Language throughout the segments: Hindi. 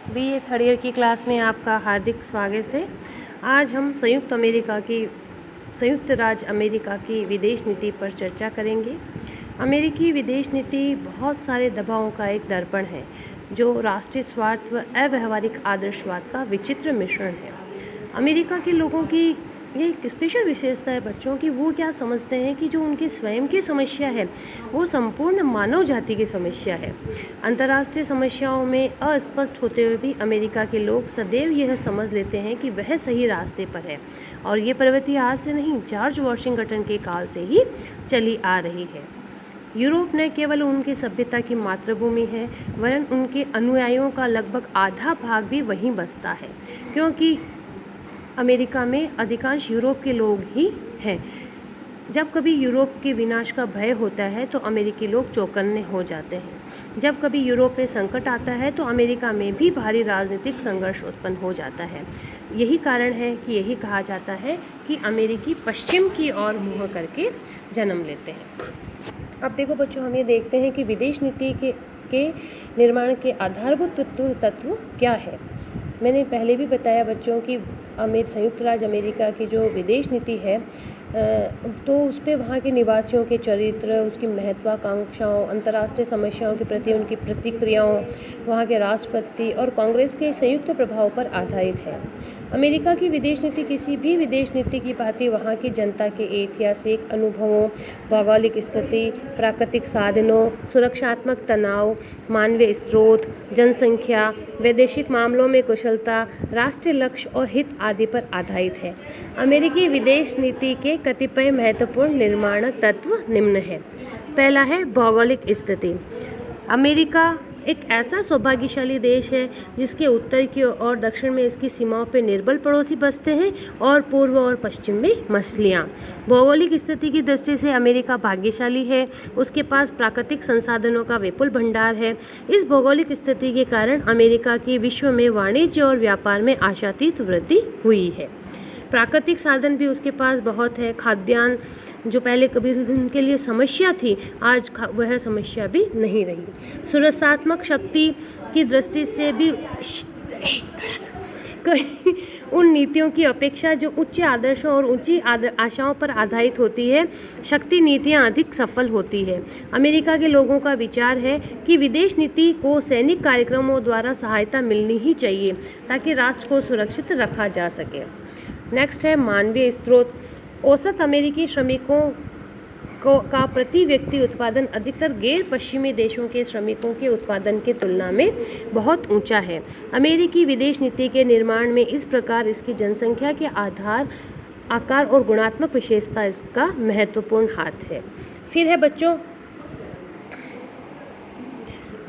बीए थर्ड ईयर की क्लास में आपका हार्दिक स्वागत है। आज हम संयुक्त राज्य अमेरिका की विदेश नीति पर चर्चा करेंगे। अमेरिकी विदेश नीति बहुत सारे दबावों का एक दर्पण है, जो राष्ट्रीय स्वार्थ व अव्यावहारिक आदर्शवाद का विचित्र मिश्रण है। अमेरिका के लोगों की ये एक स्पेशल विशेषता है बच्चों की। वो क्या समझते हैं कि जो उनकी स्वयं की समस्या है वो संपूर्ण मानव जाति की समस्या है। अंतर्राष्ट्रीय समस्याओं में अस्पष्ट होते हुए भी अमेरिका के लोग सदैव यह समझ लेते हैं कि वह सही रास्ते पर है, और ये प्रवृत्ति आज से नहीं, जॉर्ज वॉशिंगटन के काल से ही चली आ रही है। यूरोप न केवल उनकी सभ्यता की मातृभूमि है, वरन उनके अनुयायियों का लगभग आधा भाग भी वहीं बसता है, क्योंकि अमेरिका में अधिकांश यूरोप के लोग ही हैं। जब कभी यूरोप के विनाश का भय होता है तो अमेरिकी लोग चौकन्ने हो जाते हैं। जब कभी यूरोप में संकट आता है तो अमेरिका में भी भारी राजनीतिक संघर्ष उत्पन्न हो जाता है। यही कारण है कि यही कहा जाता है कि अमेरिकी पश्चिम की ओर मुँह करके जन्म लेते हैं। अब देखो बच्चों, हम ये देखते हैं कि विदेश नीति के निर्माण के आधारभूत तत्व क्या है। मैंने पहले भी बताया बच्चों कि संयुक्त राज्य अमेरिका की जो विदेश नीति है तो उस पर वहाँ के निवासियों के चरित्र, उसकी महत्वाकांक्षाओं, अंतर्राष्ट्रीय समस्याओं के प्रति उनकी प्रतिक्रियाओं, वहाँ के राष्ट्रपति और कांग्रेस के संयुक्त प्रभाव पर आधारित है। अमेरिका की विदेश नीति किसी भी विदेश नीति की भांति वहाँ की जनता के ऐतिहासिक अनुभवों, भौगोलिक स्थिति, प्राकृतिक साधनों, सुरक्षात्मक तनाव, मानवीय स्रोत, जनसंख्या, वैदेशिक मामलों में कुशलता, राष्ट्रीय लक्ष्य और हित आदि पर आधारित है। अमेरिकी विदेश नीति के कतिपय महत्वपूर्ण निर्माण तत्व निम्न है। पहला है भौगोलिक स्थिति। अमेरिका एक ऐसा सौभाग्यशाली देश है जिसके उत्तर की और दक्षिण में इसकी सीमाओं पर निर्बल पड़ोसी बसते हैं और पूर्व और पश्चिम में मछलियाँ। भौगोलिक स्थिति की दृष्टि से अमेरिका भाग्यशाली है। उसके पास प्राकृतिक संसाधनों का विपुल भंडार है। इस भौगोलिक स्थिति के कारण अमेरिका की विश्व में वाणिज्य और व्यापार में आशातीत वृद्धि हुई है। प्राकृतिक साधन भी उसके पास बहुत है। खाद्यान्न, जो पहले कभी उनके लिए समस्या थी, आज वह समस्या भी नहीं रही। सुरक्षात्मक शक्ति की दृष्टि से भी उन नीतियों की अपेक्षा जो उच्च आदर्शों और ऊंची आशाओं पर आधारित होती है, शक्ति नीतियां अधिक सफल होती है। अमेरिका के लोगों का विचार है कि विदेश नीति को सैनिक कार्यक्रमों द्वारा सहायता मिलनी ही चाहिए ताकि राष्ट्र को सुरक्षित रखा जा सके। नेक्स्ट है मानवीय स्रोत। औसत अमेरिकी श्रमिकों का प्रति व्यक्ति उत्पादन अधिकतर गैर पश्चिमी देशों के श्रमिकों के उत्पादन की तुलना में बहुत ऊंचा है। अमेरिकी विदेश नीति के निर्माण में इस प्रकार इसकी जनसंख्या के आकार और गुणात्मक विशेषता इसका महत्वपूर्ण हाथ है। फिर है बच्चों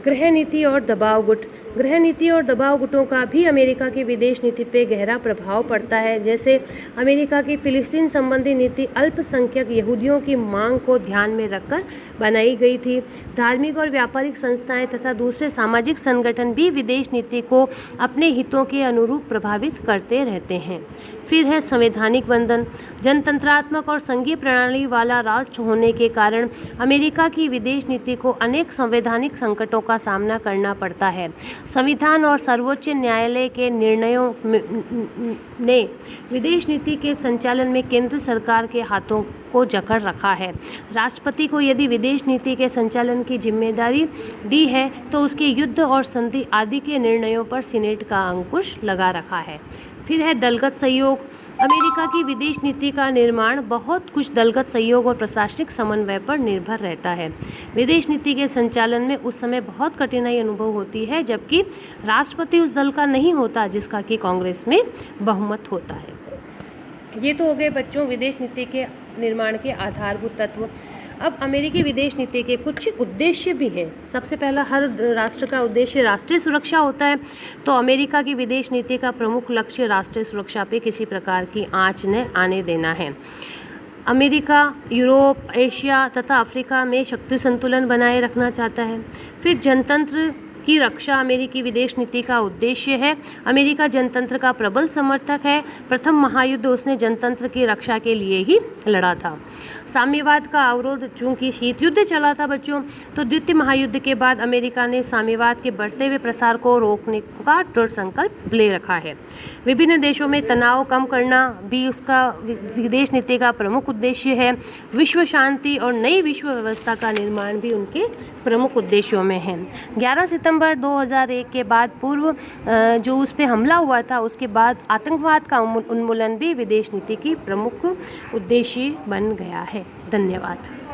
गृह नीति और दबाव गुट। गृह नीति और दबाव गुटों का भी अमेरिका की विदेश नीति पर गहरा प्रभाव पड़ता है। जैसे अमेरिका की फिलिस्तीन संबंधी नीति अल्पसंख्यक यहूदियों की मांग को ध्यान में रखकर बनाई गई थी। धार्मिक और व्यापारिक संस्थाएं तथा दूसरे सामाजिक संगठन भी विदेश नीति को अपने हितों के अनुरूप प्रभावित करते रहते हैं। फिर है संवैधानिक बंधन। जनतंत्रात्मक और संघीय प्रणाली वाला राष्ट्र होने के कारण अमेरिका की विदेश नीति को अनेक संवैधानिक संकटों का सामना करना पड़ता है। संविधान और सर्वोच्च न्यायालय के निर्णयों ने विदेश नीति के संचालन में केंद्र सरकार के हाथों को जकड़ रखा है। राष्ट्रपति को यदि विदेश नीति के संचालन की जिम्मेदारी दी है तो उसके युद्ध और संधि आदि के निर्णयों पर सीनेट का अंकुश लगा रखा है। फिर है दलगत सहयोग। अमेरिका की विदेश नीति का निर्माण बहुत कुछ दलगत सहयोग और प्रशासनिक समन्वय पर निर्भर रहता है। विदेश नीति के संचालन में उस समय बहुत कठिनाई अनुभव होती है, जबकि राष्ट्रपति उस दल का नहीं होता जिसका कि कांग्रेस में बहुमत होता है। ये तो हो गए बच्चों विदेश नीति के निर्माण के आधारभूत तत्व। अब अमेरिकी विदेश नीति के कुछ उद्देश्य भी हैं। सबसे पहला, हर राष्ट्र का उद्देश्य राष्ट्रीय सुरक्षा होता है, तो अमेरिका की विदेश नीति का प्रमुख लक्ष्य राष्ट्रीय सुरक्षा पे किसी प्रकार की आंच न आने देना है। अमेरिका यूरोप, एशिया तथा अफ्रीका में शक्ति संतुलन बनाए रखना चाहता है। फिर जनतंत्र की रक्षा अमेरिकी विदेश नीति का उद्देश्य है। अमेरिका जनतंत्र का प्रबल समर्थक है। प्रथम महायुद्ध उसने जनतंत्र की रक्षा के लिए ही लड़ा था। साम्यवाद का अवरोध, चूंकि शीत युद्ध चला था बच्चों, तो द्वितीय महायुद्ध के बाद अमेरिका ने साम्यवाद के बढ़ते हुए प्रसार को रोकने का दृढ़ संकल्प ले रखा है। विभिन्न देशों में तनाव कम करना भी उसका विदेश नीति का प्रमुख उद्देश्य है। विश्व शांति और नई विश्व व्यवस्था का निर्माण भी उनके प्रमुख उद्देश्यों में है। 11 सितंबर 2001 के बाद पूर्व जो उस पर हमला हुआ था, उसके बाद आतंकवाद का उन्मूलन भी विदेश नीति की प्रमुख उद्देश्य बन गया है। धन्यवाद।